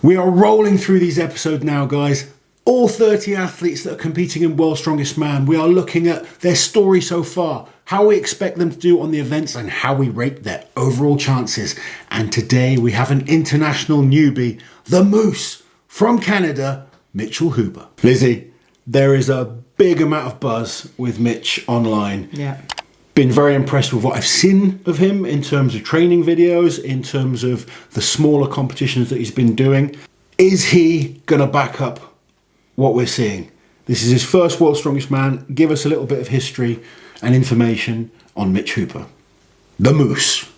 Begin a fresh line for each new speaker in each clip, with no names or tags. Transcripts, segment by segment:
We are rolling through these episodes now, guys. All 30 athletes that are competing in World's Strongest Man. We are looking at their story so far, how we expect them to do on the events, and how we rate their overall chances. And today we have an international newbie, the Moose from Canada, Mitchell Hooper. Lizzie, there is a big amount of buzz with Mitch online.
Yeah.
Been very impressed with what I've seen of him in terms of training videos, in terms of the smaller competitions that he's been doing. Is he going to back up what we're seeing? This is his first World's Strongest Man. Give us a little bit of history and information on Mitch Hooper, the Moose.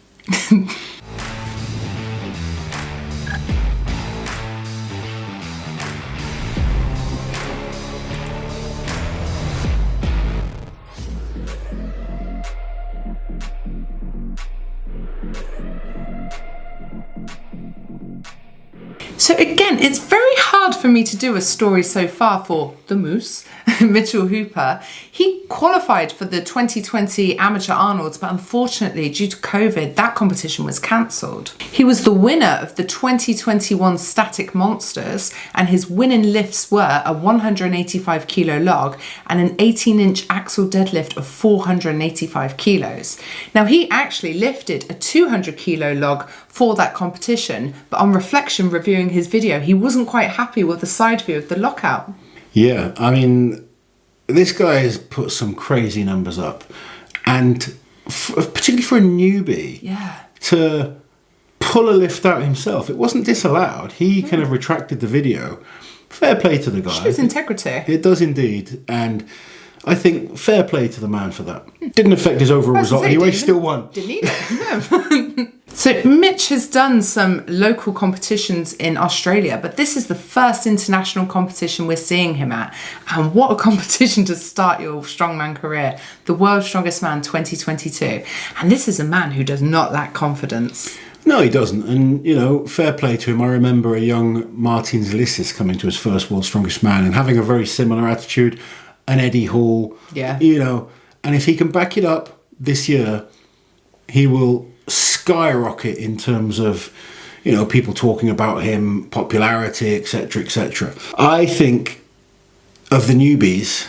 So again, it's very hard for me to do a story so far for the Moose, Mitchell Hooper. He qualified for the 2020 Amateur Arnold's, but unfortunately, due to COVID, that competition was cancelled. He was the winner of the 2021 Static Monsters, and his winning lifts were a 185 kilo log and an 18-inch axle deadlift of 485 kilos. Now, he actually lifted a 200 kilo log for that competition, but on reflection, reviewing his video, he wasn't quite happy with the side view of the lockout.
Yeah, I mean, this guy has put some crazy numbers up, and particularly for a newbie, to pull a lift out himself, it wasn't disallowed. He kind of retracted the video. Fair play to the guy.
Shows integrity. It
does indeed, and I think fair play to the man for that. Didn't affect his overall result anyway, still won.
Didn't need it, no. So Mitch has done some local competitions in Australia, but this is the first international competition we're seeing him at. And what a competition to start your strongman career. The World's Strongest Man 2022. And this is a man who does not lack confidence.
No, he doesn't. And, you know, fair play to him. I remember a young Martin Zalissis coming to his first World's Strongest Man and having a very similar attitude. An Eddie Hall.
Yeah.
You know, and if he can back it up this year, he will skyrocket in terms of, you know, people talking about him, popularity, etc., etc. I think of the newbies,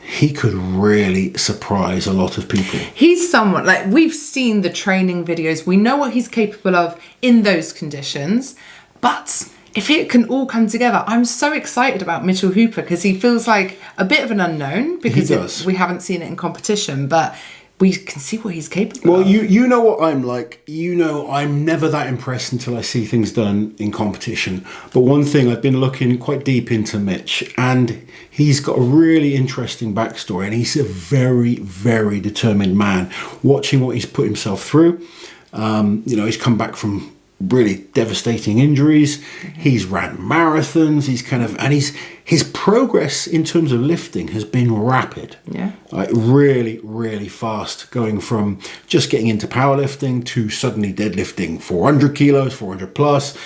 he could really surprise a lot of people.
He's someone, like, we've seen the training videos, we know what he's capable of in those conditions, but if it can all come together, I'm so excited about Mitchell Hooper because he feels like a bit of an unknown because we haven't seen it in competition, but we can see what he's capable of.
Well, you know what I'm like. You know I'm never that impressed until I see things done in competition. But one thing, I've been looking quite deep into Mitch, and he's got a really interesting backstory, and he's a very, very determined man. Watching what he's put himself through, you know, he's come back from really devastating injuries. He's ran marathons. He's kind of, and his progress in terms of lifting has been rapid.
Yeah,
like really, really fast. Going from just getting into powerlifting to suddenly deadlifting 400 kilos, 400 plus,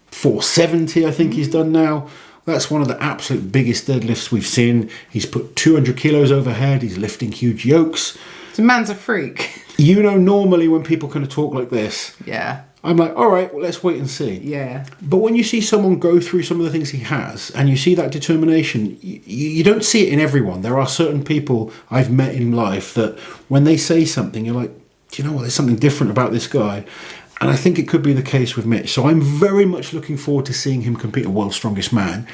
470. I think he's done now. That's one of the absolute biggest deadlifts we've seen. He's put 200 kilos overhead. He's lifting huge yokes.
The man's a freak.
You know, normally when people kind of talk like this, I'm like, all right, well, let's wait and see.
Yeah.
But when you see someone go through some of the things he has, and you see that determination, you don't see it in everyone. There are certain people I've met in life that when they say something, you're like, do you know what? There's something different about this guy. And I think it could be the case with Mitch. So I'm very much looking forward to seeing him compete at World's Strongest Man.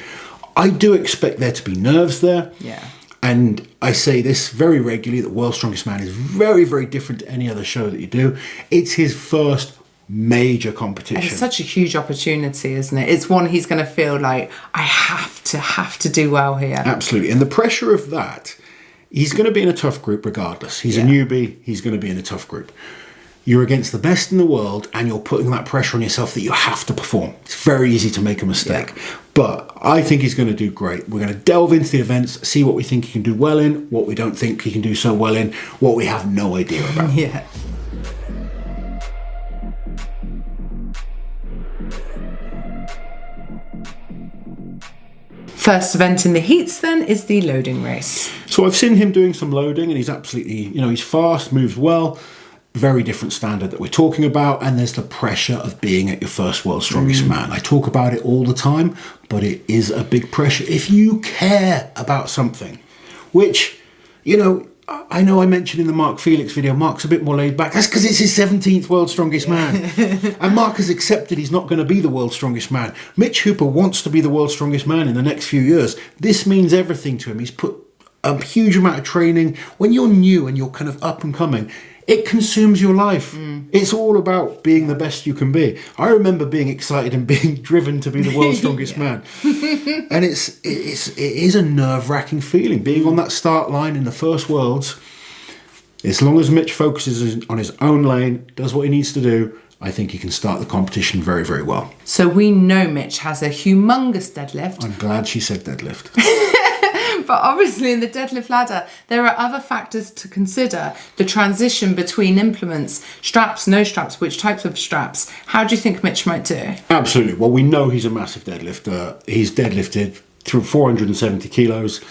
I do expect there to be nerves there.
Yeah.
And I say this very regularly, that World's Strongest Man is very, very different to any other show that you do. It's his first major competition.
And it's such a huge opportunity, isn't it? It's one he's going to feel like, I have to do well here.
Absolutely. And the pressure of that, he's going to be in a tough group regardless. He's a newbie, he's going to be in a tough group. You're against the best in the world, and you're putting that pressure on yourself that you have to perform. It's very easy to make a mistake. Yeah. But I think he's going to do great. We're going to delve into the events, see what we think he can do well in, what we don't think he can do so well in, what we have no idea about.
Yeah. First event in the heats then is the loading race.
So I've seen him doing some loading, and he's absolutely, you know, he's fast, moves well. very different standard that we're talking about, and there's the pressure of being at your first World's Strongest Man. I talk about it all the time, but it is a big pressure if you care about something, which, you know I mentioned in the Mark Felix video, Mark's a bit more laid back. That's because it's his 17th World's Strongest Man. And Mark has accepted he's not going to be the World's Strongest Man. Mitch Hooper wants to be the World's Strongest Man in the next few years. This means everything to him. He's put a huge amount of training. When you're new and you're kind of up and coming, it consumes your life. It's all about being the best you can be. I remember being excited and being driven to be the World's Strongest Man. And it is a nerve-wracking feeling. Being on that start line in the first Worlds, as long as Mitch focuses on his own lane, does what he needs to do, I think he can start the competition very, very well.
So we know Mitch has a humongous deadlift.
I'm glad she said deadlift.
But obviously in the deadlift ladder, there are other factors to consider. The transition between implements, straps, no straps, which types of straps. How do you think Mitch might do?
Absolutely. Well, we know he's a massive deadlifter. He's deadlifted through 470 kilos.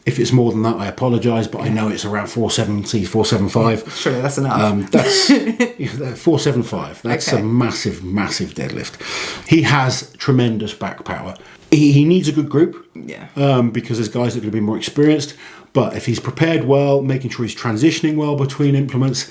If it's more than that, I apologise, but I know it's around 470, 475.
Surely that's enough.
That's 475. That's a massive, massive deadlift. He has tremendous back power. He needs a good group, because there's guys that are going to be more experienced. But if he's prepared well, making sure he's transitioning well between implements,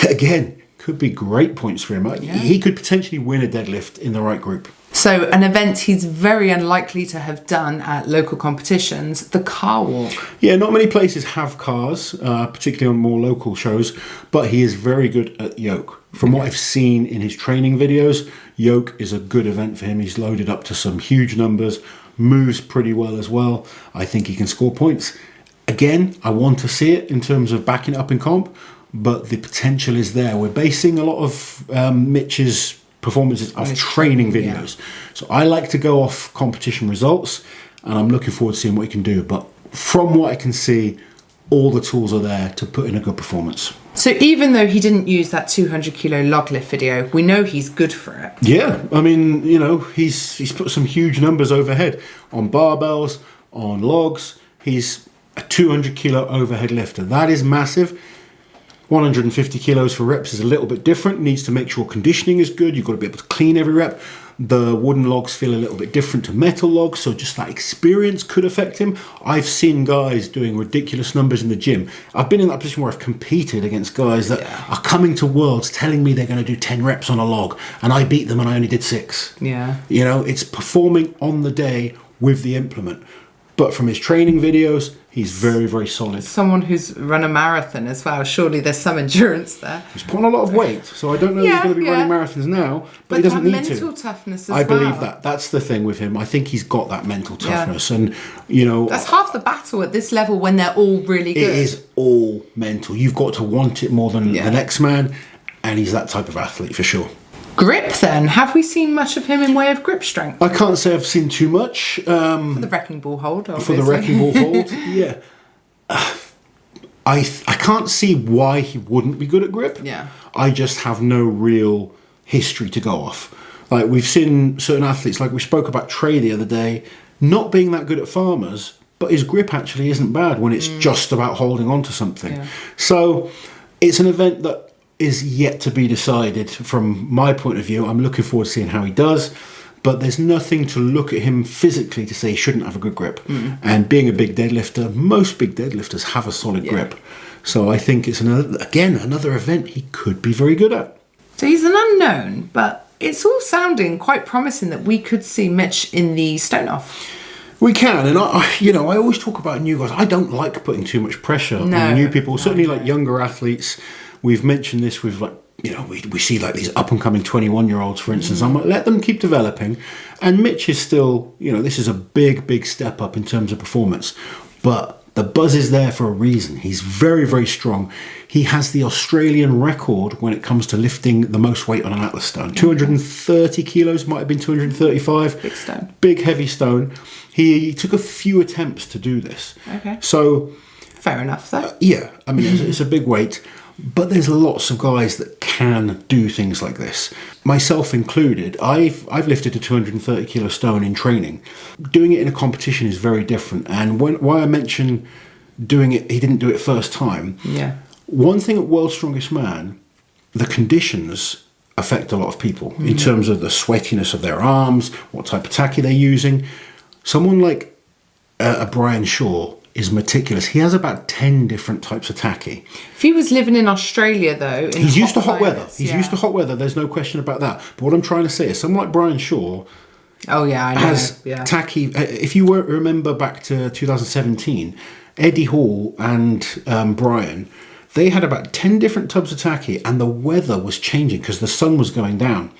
again, could be great points for him. He could potentially win a deadlift in the right group.
So an event he's very unlikely to have done at local competitions, the car walk. Yeah,
not many places have cars, particularly on more local shows, but he is very good at Yoke. From what I've seen in his training videos, Yoke is a good event for him. He's loaded up to some huge numbers, moves pretty well as well. I think he can score points. Again, I want to see it in terms of backing it up in comp, but the potential is there. We're basing a lot of Mitch's performances off training videos. So I like to go off competition results, and I'm looking forward to seeing what he can do. But from what I can see, all the tools are there to put in a good performance.
So even though he didn't use that 200 kilo log lift video, we know he's good for it.
Yeah, I mean, he's put some huge numbers overhead on barbells, on logs. He's a 200 kilo overhead lifter. That is massive. 150 kilos for reps is a little bit different. Needs to make sure conditioning is good. You've got to be able to clean every rep. The wooden logs feel a little bit different to metal logs, so just that experience could affect him. I've seen guys doing ridiculous numbers in the gym. I've been in that position where I've competed against guys that are coming to Worlds telling me they're going to do 10 reps on a log, and I beat them and I only did 6.
Yeah.
It's performing on the day with the implement. But from his training videos, he's very, very solid.
Someone who's run a marathon as well. Surely there's some endurance there.
He's put on a lot of weight, so I don't know if he's going to be running marathons now, but he doesn't need to.
mental toughness as well.
I believe that. That's the thing with him. I think he's got that mental toughness. And,
that's half the battle at this level when they're all really good.
It is all mental. You've got to want it more than the next man, and he's that type of athlete for sure.
Grip then, have we seen much of him in way of grip strength?
I can't say I've seen too much.
For the wrecking ball hold, obviously.
For the wrecking ball hold, yeah. I can't see why he wouldn't be good at grip.
Yeah.
I just have no real history to go off. Like we've seen certain athletes, like we spoke about Trey the other day, not being that good at farmers, but his grip actually isn't bad when it's just about holding on to something. Yeah. So it's an event that is yet to be decided from my point of view. I'm looking forward to seeing how he does, but there's nothing to look at him physically to say he shouldn't have a good grip. And being a big deadlifter, most big deadlifters have a solid grip. So I think it's another event he could be very good at.
So he's an unknown, but it's all sounding quite promising that we could see Mitch in the stone off.
We can, and I always talk about new guys. I don't like putting too much pressure on new people, certainly like younger athletes. We've mentioned this with we see like these up and coming 21-year-olds, for instance. I'm like, let them keep developing. And Mitch is still, this is a big, big step up in terms of performance. But the buzz is there for a reason. He's very, very strong. He has the Australian record when it comes to lifting the most weight on an Atlas stone. 230 kilos, might have been 235.
Big stone.
Big, heavy stone. He took a few attempts to do this.
Okay.
So
fair enough, though.
I mean, it's a big weight. But there's lots of guys that can do things like this. Myself included, I've lifted a 230 kilo stone in training. Doing it in a competition is very different. And why I mention doing it, he didn't do it first time.
Yeah.
one thing at World's Strongest Man, the conditions affect a lot of people in terms of the sweatiness of their arms, what type of tacky they're using. Someone like a Brian Shaw is meticulous. He has about 10 different types of tacky.
If he was living in Australia, though,
he's used to hot weather. He's used to hot weather. There's no question about that. But what I'm trying to say is, someone like Brian Shaw,
I know.
has tacky. If you remember back to 2017, Eddie Hall and Brian, they had about 10 different tubs of tacky, and the weather was changing because the sun was going down,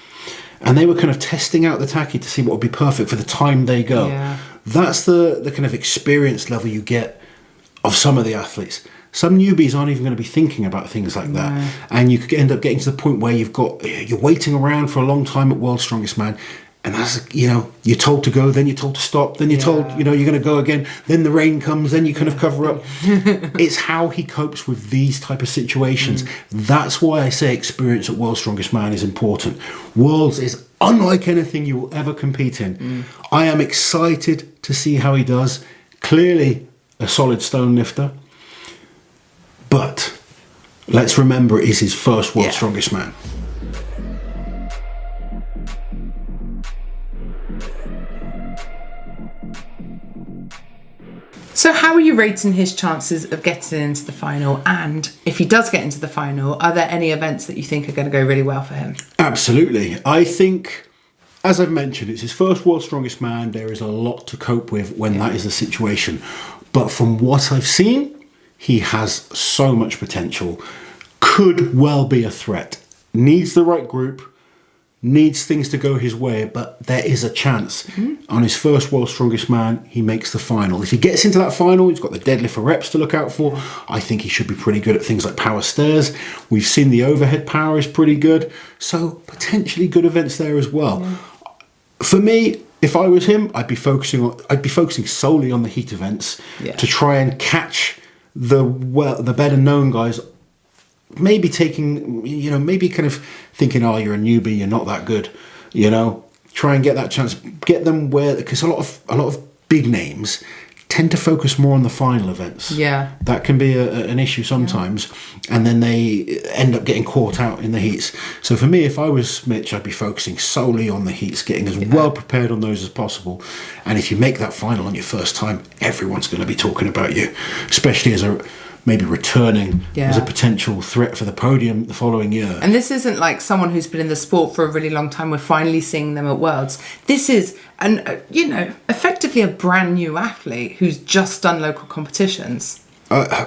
and they were kind of testing out the tacky to see what would be perfect for the time they go.
Yeah.
That's the kind of experience level you get of some of the athletes. Some newbies aren't even going to be thinking about things like that. And you could end up getting to the point where you're waiting around for a long time at World's Strongest Man. And that's, you're told to go, then you're told to stop, then you're told, you're going to go again. Then the rain comes, then you kind of cover up. It's how he copes with these type of situations. That's why I say experience at World's Strongest Man is important. Worlds is unlike anything you will ever compete in. I am excited to see how he does. Clearly a solid stone lifter. But let's remember, it is his first World's Strongest Man.
So how are you rating his chances of getting into the final? And if he does get into the final, are there any events that you think are going to go really well for him?
Absolutely. I think, as I've mentioned, it's his first World's Strongest Man. There is a lot to cope with when that is the situation. But from what I've seen, he has so much potential. Could well be a threat. Needs the right group. Needs things to go his way, but there is a chance. On his first World's Strongest Man, he makes the final. If he gets into that final, he's got the deadlift for reps to look out for. I think he should be pretty good at things like power stairs. We've seen the overhead power is pretty good, so potentially good events there as well. For me, if I was him, I'd be focusing solely on the heat events to try and catch the better known guys. Maybe taking, maybe kind of thinking, oh, you're a newbie, you're not that good, try and get that chance, get them where, because a lot of big names tend to focus more on the final events. Yeah, that can be an issue sometimes, and then they end up getting caught out in the heats. So for me, if I was Mitch, I'd be focusing solely on the heats, getting as well prepared on those as possible. And if you make that final on your first time, everyone's going to be talking about you, especially as maybe returning as a potential threat for the podium the following year.
And this isn't like someone who's been in the sport for a really long time. We're finally seeing them at Worlds. This is, effectively a brand new athlete who's just done local competitions.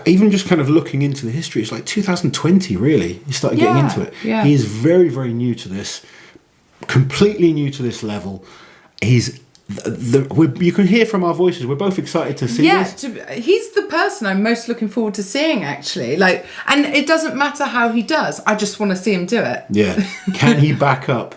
Even just kind of looking into the history, it's like 2020, really. He started getting into it. Yeah. He is very, very new to this, completely new to this level. He's you can hear from our voices, we're both excited to see this.
He's the person I'm most looking forward to seeing, actually. And it doesn't matter how he does, I just want to see him do it.
Yeah. Can he back up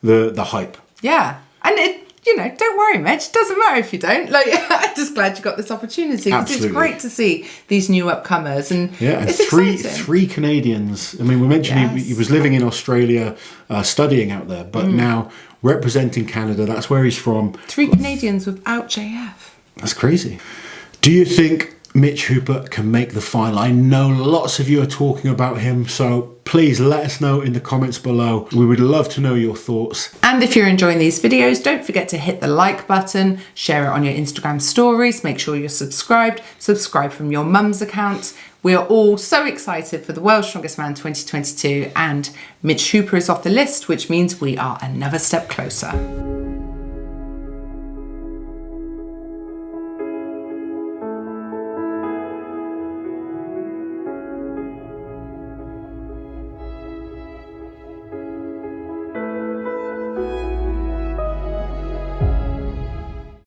the hype?
Yeah. And don't worry, Mitch, it doesn't matter if you don't. I'm just glad you got this opportunity, because it's great to see these new upcomers, and it's exciting.
Three Canadians. I mean, we mentioned he was living in Australia, studying out there, but now representing Canada. That's where he's from.
3 Canadians without JF.
That's crazy. Do you think Mitch Hooper can make the final? I know lots of you are talking about him, so please let us know in the comments below. We would love to know your thoughts.
And if you're enjoying these videos, don't forget to hit the like button, share it on your Instagram stories, make sure you're subscribed, subscribe from your mum's account. We are all so excited for the World's Strongest Man 2022, and Mitch Hooper is off the list, which means we are another step closer.